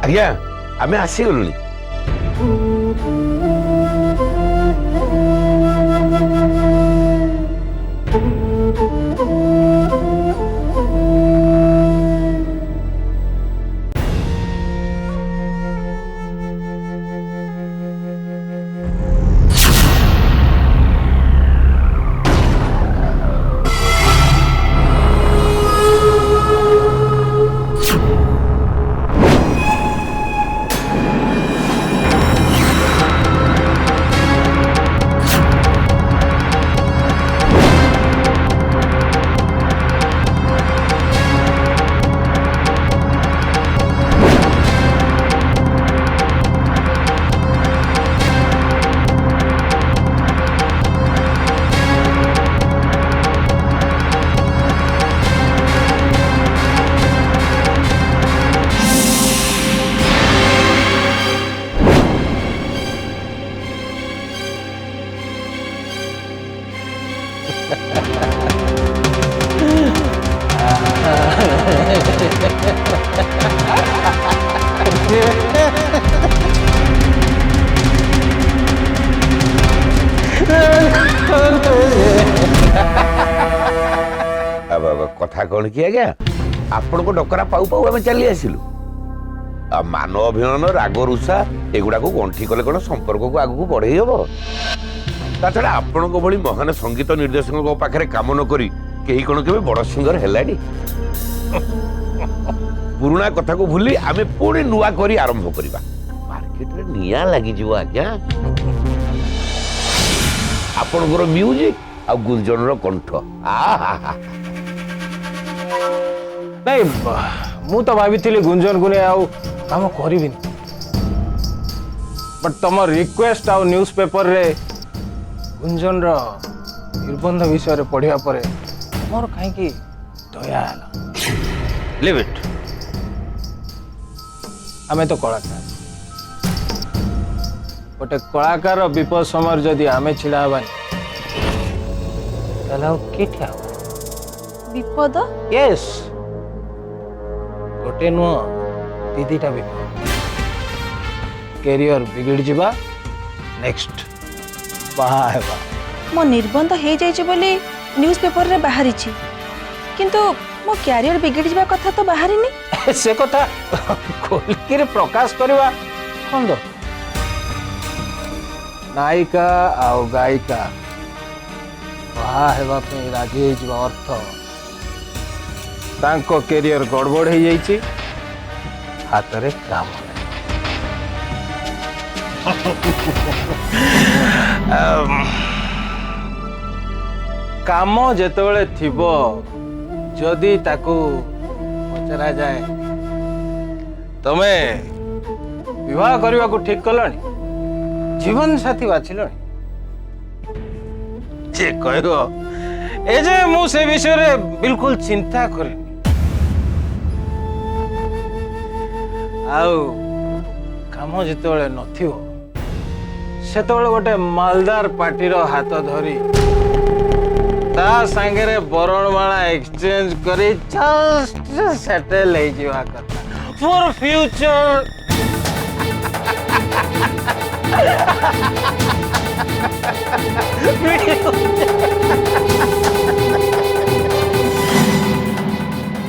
आज्ञा आमे आसीगलुनी कथा कौन कि आज्ञा आपण को डकरा पाऊ पाऊ आम चली आसिलु मान अभिनन राग रुषा एगुड़ा को गंठी कले कौन संपर्क को आगू बढ़े हम ता छड़ा आपण को भली महान संगीत निर्देशक पाखे काम न करी कहीं कौन के बड़ सिंगर है पुराना कथा को भूली आमे पुणी नुआ करी आरंभ करवा मार्केट रे निया लगी जीव आज्ञा आपणकर म्यूजिक आ गुंजन रो कंठ नहीं मु तो भाभी गुंजन को नहीं काम करी बट तुम रिक्वेस्ट आउ न्यूज पेपर रे गुंजन रो निर्बंध विषय रे पढ़िया परे मोर कहीं दया लिव इट आमे तो कलाकार गोटे कलाकार विपद समय जदि आमे छिड़ा हबानी ताला के ठिया विपद यस गोटे नुह दीदीटा विपद कैरियर बिगड़ जिबा नेक्स्ट बाहा हेबा मो निर्बंध हो जाइए बोली न्यूज पेपर रे बाहरी किंतु मो कैरियर बिगड़ जावा कथा तो बाहरी नहीं से कथा खोलकर प्रकाश करवा कौन दो नायिका आउ गायिका बाहा हेबा पे राजी हो जिबा अर्थ तांको कैरियर गड़बड़ हो जाइए हाथ रे काम काम जेतेबेले थिबो जदि ताकू पचरा जाए तमे विवाह करने को ठीक कलनी जीवन साथी बाछिलनी जे कहबो ए जे मु से विषय रे बिल्कुल चिंता करेनी आउ काम जेतेबेले नथिबो सेतेबेले गोटे मालदार पार्टी रो हाथ धरी ता संगे रे बरणमाला एक्सचेंज करी जस्ट सेटल हो जीवा कथा फॉर फ्यूचर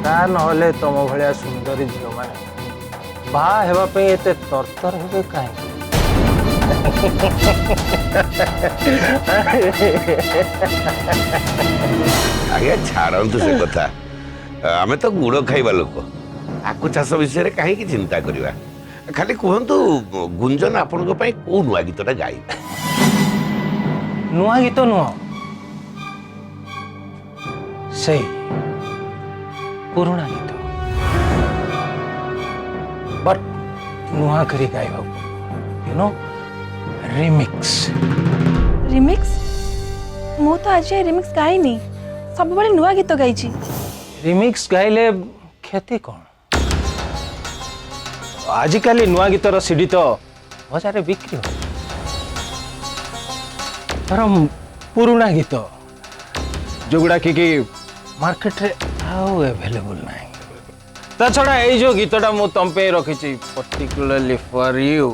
ता नहले तुम भलिया सुंदरी झियो माने बाहा हेबा पे एते तरतर हेबे काहे आज्ञा छाड़ू से कथा आमे तो गुड़ खाइबा लोक आकु चाष विषय कहीं चिंता करवा खाली कहतु गुंजन आपण को नुआ गीतटा गाई नुआ गीत नुह से पुराना गीत बट नुआ करी गाइबा यू नो रिमिक्स रिमिक्स मु तो आज रिमिक्स गाइनी सब बड़े नुआ गीत गाई रिमिक्स गाइले क्षति कौन आजिकाली नुआ गीतर सीडी तो बाजार बिक्री हो पुराना गीत जो गुड़ा कि मार्केट रे आउ अवेलेबल नहीं ता छड़ा ए जो गीतटा मु तुम पे रखी particularly for you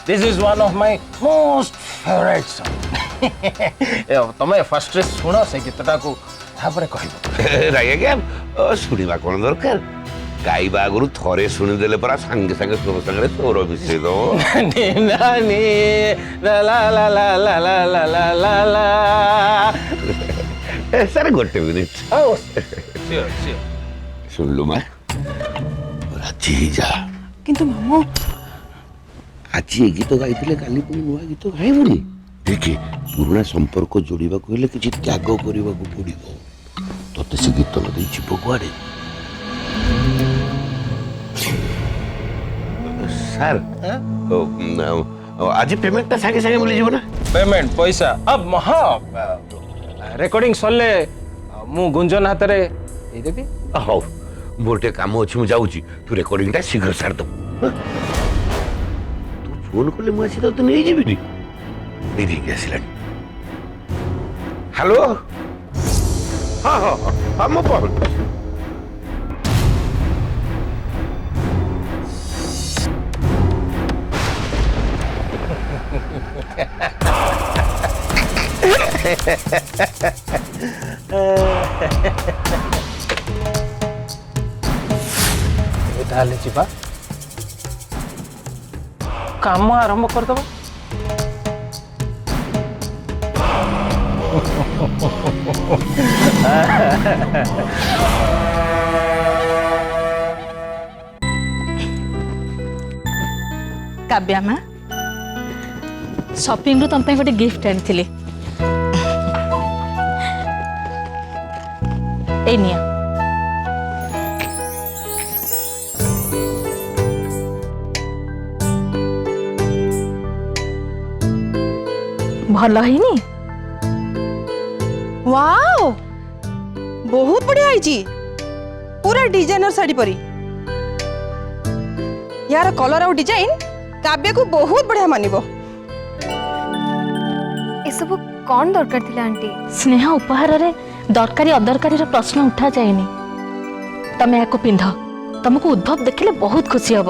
this is one of my most favourite song तमे फर्स्ट सुनो से गीतटा को तापर कहबो राय आज्ञा शुणा कौन दरकार गाइबा आगु थरे शुणीदेले परा सांगे सांगे स्वर सांगे स्वर मिशे दो नानी ला ला ला ला ला ला ला ला ला ला सर गोटे मिनिट ओ श्योर श्योर শুনলু মা রাজি যা କିନ୍ତୁ ମାମୁଁ ଆଜି ଏ ଗୀତ ଗାଇଥିଲେ କାଲି ପୁଣି ନୂଆ ଗୀତ ଗାଇବୁନି ଦେଖେ ପୁରୁଣା ସମ୍ପର୍କ ଯୋଡ଼ିବାକୁ ହେଲେ କିଛି ତ୍ୟାଗ କରିବାକୁ ପଡ଼ିବ ତତେ ସେ ଗୀତ ନ ଦେଇ ଯିବ କୁଆଡ଼େ ସାର୍ ଆଜି ପେମେଣ୍ଟଟା ସାଙ୍ଗେ ସାଙ୍ଗେ ମିଳିଯିବ ନା पेमेंट पैसा अब हाँ रेकर्डिंग सरले मु गुंजन हाथ रे दे देबी ହଉ ମୋର ଟିକେ କାମ ଅଛି ମୁଁ ଯାଉଛି ତୁ ରେକର୍ଡିଂଟା ଶୀଘ୍ର ସାରିଦବୁ ତୁ ଫୋନ୍ କଲେ ମୁଁ ଆସି ତତେ ନେଇଯିବିନି ଦେଇକି ଆସିଲାଣି ହ୍ୟାଲୋ ହଁ ହଁ ହଁ ମୁଁ ପହଞ୍ଚୁଛି ताले जीवा काम आरंभ कर दबा काव्या माँ शॉपिंग रू तुम पे गोटे गिफ्ट आनी ए निया भल है वाओ बहुत बढ़िया है पूरा डिजाइनर साड़ी परी यार कलर और डिजाइन काव्य को बहुत बढ़िया मानिबो ए सब कौन दरकार थिला आंटी स्नेह उपहार रे दरकारी अदरकारी प्रश्न उठा जाएनी तमे याको पिंध तुमको उद्भव देखिले बहुत खुशी हब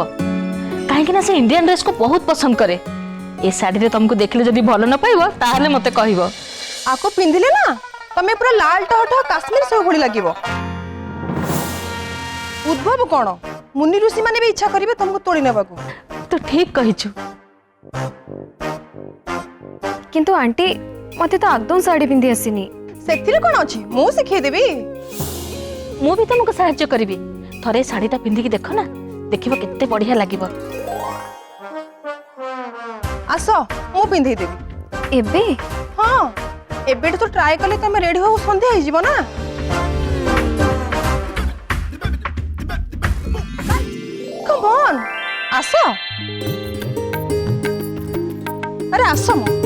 कहीं से इंडियन ड्रेस को बहुत पसंद करे ए साड़ी रे तुमको देखले जदी भलो न पाइबो ताहले मते कहिबो आको पिंधिले ना तमे पूरा लाल टहट काश्मीर से भली लागिबो उद्भव कौन मुनि ऋषि माने भी इच्छा करिवे तुमको तोड़ी नेबाकू तो ठीक कहिछु किंतु आंटी मते तो एकदम साड़ी पिंधि आसीनी सेथिरे कोन अछि मु सिखै देबी मु भी तुमको सहायता करिवि थरे साड़ीटा पिंधि के देखो ना देखिबो केते बढ़िया लागिबो आसो मु पिंधै देबी एबे हां एबे तो ट्राई कले तमे रेडी हो संध्या हो जीवो ना कम ऑन आसो अरे आसो मो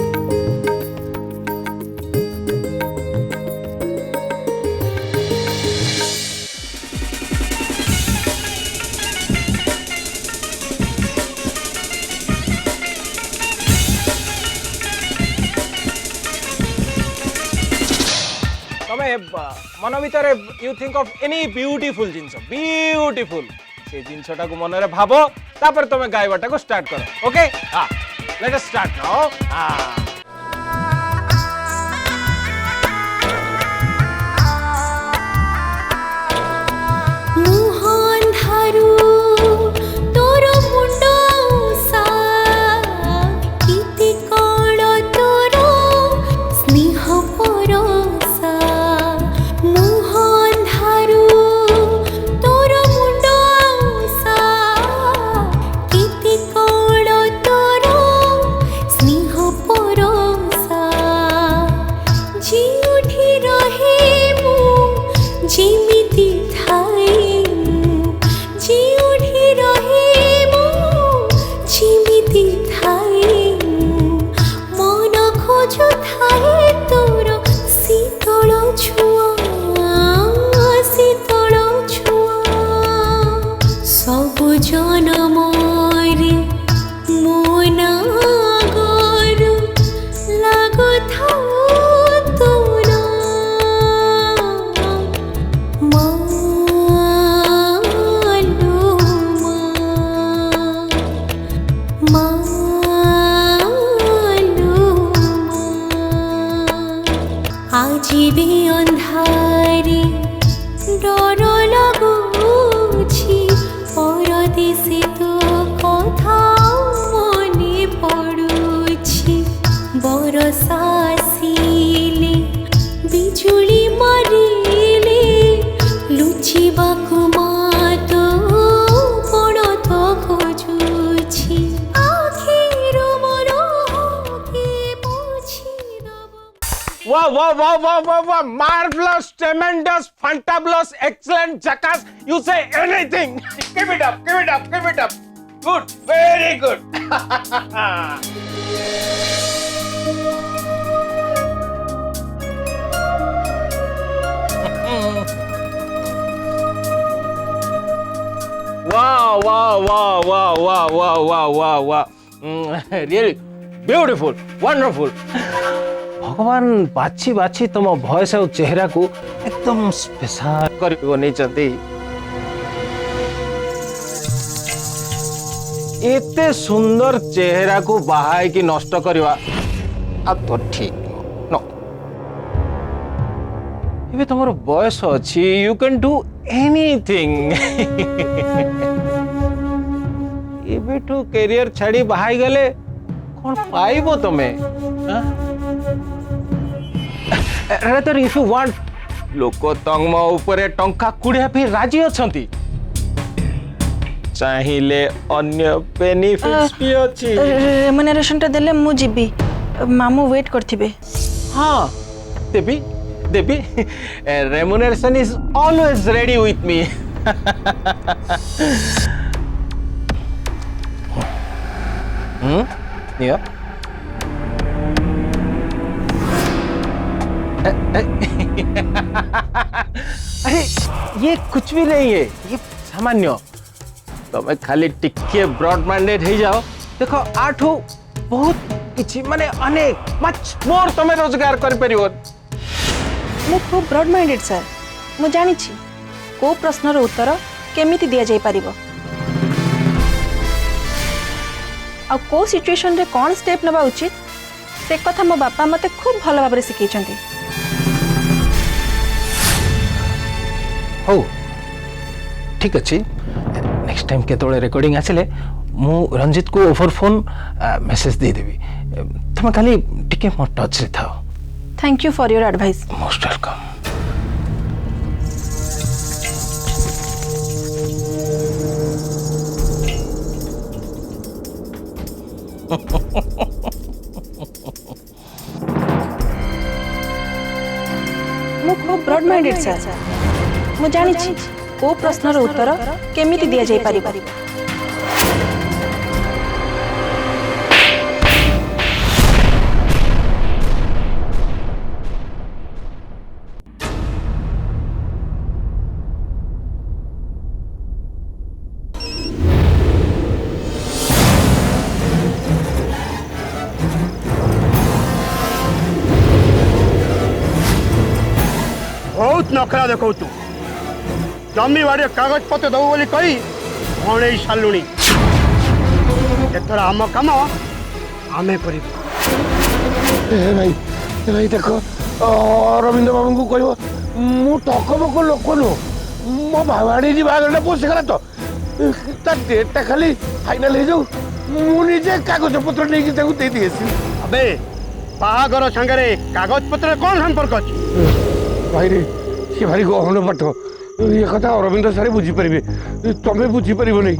मन भीतर you think of any beautiful genus beautiful से जिनसटा को मन रे भाबो तापर तमे गायबाटा को स्टार्ट करो ओके हां लेट अस स्टार्ट नाउ हां আজি বি অন্ধারে ডর লাগুছি পরদেশে তো কথা মনে পড়ুছি বরষা আসিলে বিজুলি মারিলে লুচিবাকু মাত কোণ তো খোঁজুছি আখির মরকে বুঝি দেব। Wow, wow, wow, wow, wow, wow. Marvelous, tremendous, fantabulous, excellent, jackass. You say anything. Give it up, give it up, give it up. Good, very good. Wow, wow, wow, wow, wow, wow, wow, wow, wow. Really beautiful, wonderful. भगवान बाछी बाछी तुम भयस और चेहरा को एकदम special कर बनेचंती। एते सुंदर चेहरा को बाहाय की नष्ट करवा अब तो ठीक नो। ये तुमर बयस अछि, यू कैन डू एनीथिंग। ये टू करियर छाड़ी बाहाय गले कौन पाइबो तमे? हाँ? Rather, if you want, लोक तंगम उपरे टंका कुड़िया भी राजी अछंती। चाहिले अन्य बेनिफिट्स भी अछि। रेमुनरेशनटा देले मु जिबी मामू वेट करथिबे। हाँ, देबी देबी। Remuneration is always ready with me. Yeah. अरे ये कुछ भी नहीं है, ये सामान्य। तुम्हें खाली टिके ब्रॉड माइंडेड हो जाओ, देखो आठो बहुत किछि माने अनेक मच मोर तुम्हें रोजगार कर परिबो। मु खूब ब्रॉड माइंडेड सर। मु जानि छी को प्रश्नर उत्तर केमिति दिया जाय परिबो आ को सिचुएशन रे कोन स्टेप नबा उचित से कथा मो बापा मते खूब भलो भाबरे सिखैछंती। हो ठीक अच्छी नेक्स्ट टाइम केतोळे रेकॉर्डिंग आसिले मु रंजित को ओवर फोन मेसेज दे देबी। तुम खाली टिके मो टच रे थाओ। Thank you for your advice. Most welcome. मु खूब ब्रॉड माइंडेड सर। मु जानि छी को प्रश्नर उत्तर केमिति दिया जाय परिबो बहुत नखरा देखो तू जमी बाड़ी कागज पत्र दबो बोली कही भणे सालुणी एथर आम काम आमे करिबु। भाई देखो अरविंद बाबू को कहब मु टकबक लोक नु मो भावाणी जी बागरटा पोषगला तो ता डेटटा खाली फाइनल हो जाऊ मु निजे कागज पत्र नहीं कि दे दिए। अबे बाहागर संगे कागज पत्र कौन संपर्क अछि? भाई रे सी भारी गहन पाठ ये कथा अरविंद सारे बुझीपारे तमें बुझीपार नहीं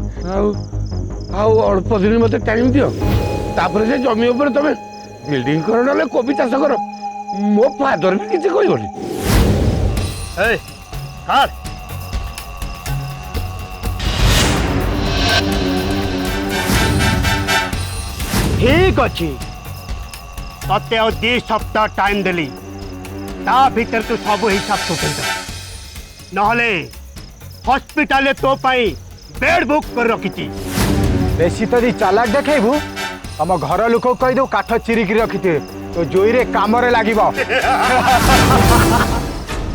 अल्प दिन मत टाइम दियो तापर से जमी उपर तमें बिल्डिंग कर ना कोबी चाष कर मो फादर भी किसी कहबनी। ठीक अच्छी तते और 2 सप्ताह टाइम देली ता भीतर तू सब हिसाब सुटेद नहले हॉस्पिटल तो पाई बेड बुक कर रखी। बेसी तो चालाक देखु तुम घर लोक कहीदे काठ चिरिकी रखिथे तो जोई रे काम रे लागिबो।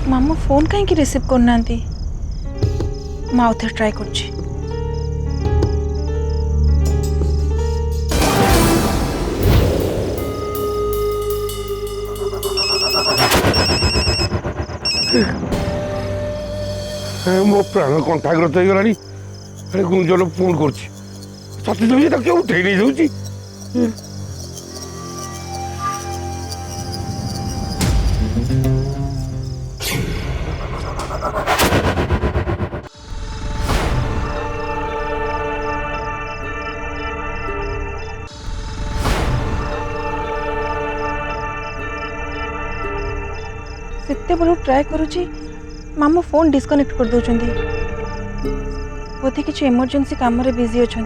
मामू फोन कहीं रिसीव करना माउथ ट्राई कर ମୋ ପ୍ରାଣ କଣ୍ଠାଗ୍ରତ ହେଇଗଲାଣି। ଆରେ ଗୁଞ୍ଜନ ଫୋନ କରୁଛି, ସତେ ଯେମିତି ତାକୁ କିଏ ଉଠେଇ ନେଇଯାଉଛି। सेते बेलू ट्राए करुची मामू फोन डिस्कनेक्ट कर दौरान बोधे किसी इमरजेंसी काम रे बिजी अच्छा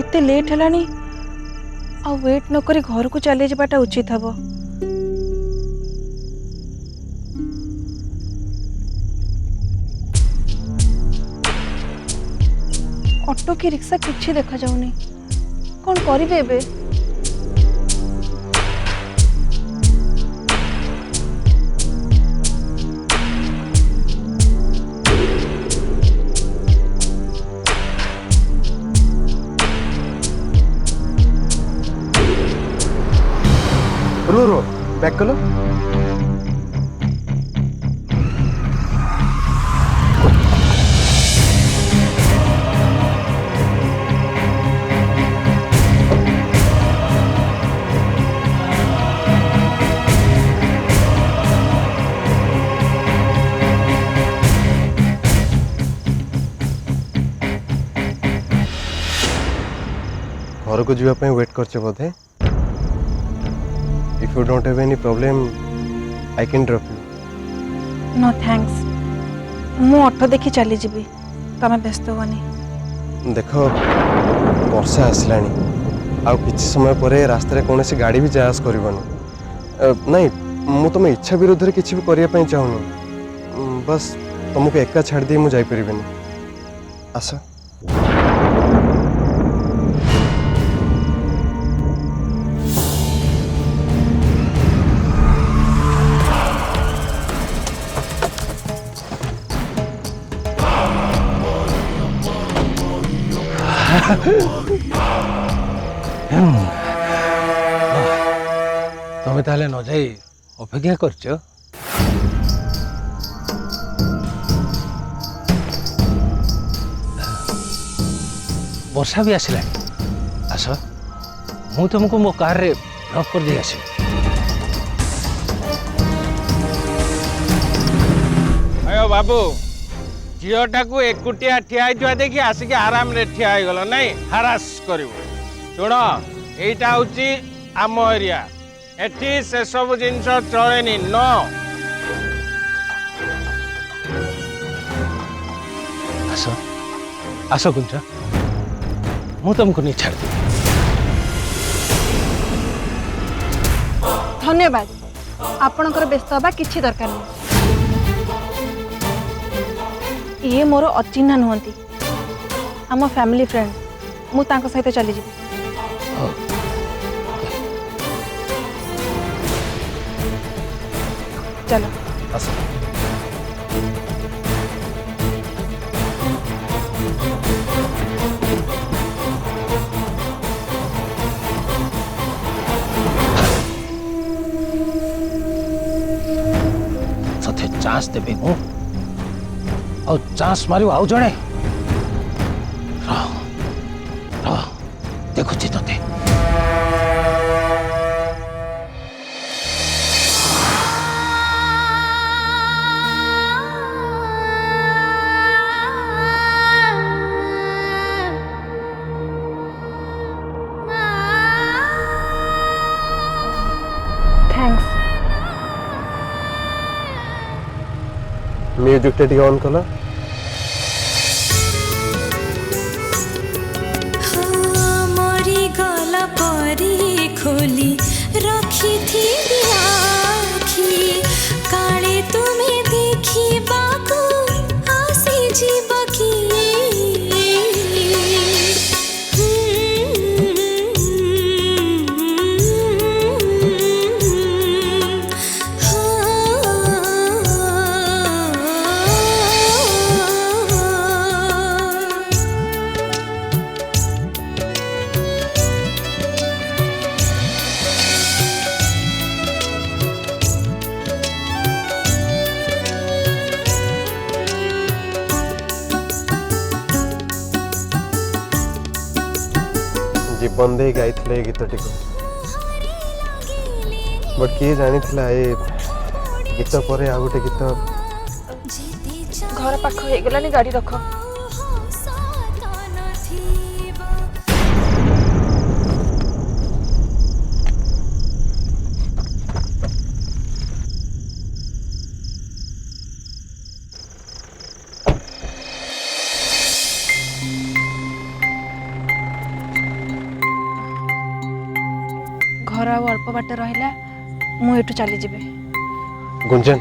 इतने लेट है आ वेट न करी घर को चली जावाटा उचित हम। ऑटो की रिक्शा किसी देखा जाऊनी, कौन करिवे एबे? रो रो बैक करो। घर को जीवा वेट करचे बोधे। If you don't have any problem, I can drop you. No thanks, मु ऑटो देखी चली जीवी, तमे व्यस्त होनी। देख वर्षा आसलानी, आ किछि समय परे रास्ता रे कोनोसी गाड़ी भी जास करबनी। नहीं मु तुम इच्छा विरुद्ध रे किछि भी करिया पई चाहूनी, बस तुमको एका छाड़ दे मु जाई परिबेनी। आस तमें ताले न जाई अपेक्षा करछ। वर्षा भी आसला, आस मु तुमको मो कार रे ड्रॉप कर दे आसी। अयो बाबू, झीटा को एकुटिया ठिया होइतबा देखि आसिक आराम रे ठिया हो गलो, नहीं हरास करिवो। सुन एटा होची आम एरिया, एठी से सब जिनस चलेनी न। आस आस गुंजा, मु तुमको नहीं छाड़ दी। धन्यवाद, आपणकर व्यस्त हवा किछि दरकार नहीं। ये मोर अचिन्हा नुहंती, आम फैमिली फ्रेंड, मु तांको सहित चली जीवी। चलो आस सथे चांस देबे मु और चांस मारियो आउ जणे। देखुची तते थैंक्स। म्यूजिक टे ऑन कला। खोली रखी थी आखी, काले तुम्हें देखी बाकू आसी जीवकी। मन दे गाइथिले ए गीतटी को बट किए जानिथिला ए गीत परे आ गोटे गीत घर पाख हो गलानी गाड़ी रख घर आ अल्प बाट रहिला मु एठू चली जिबे गुंजन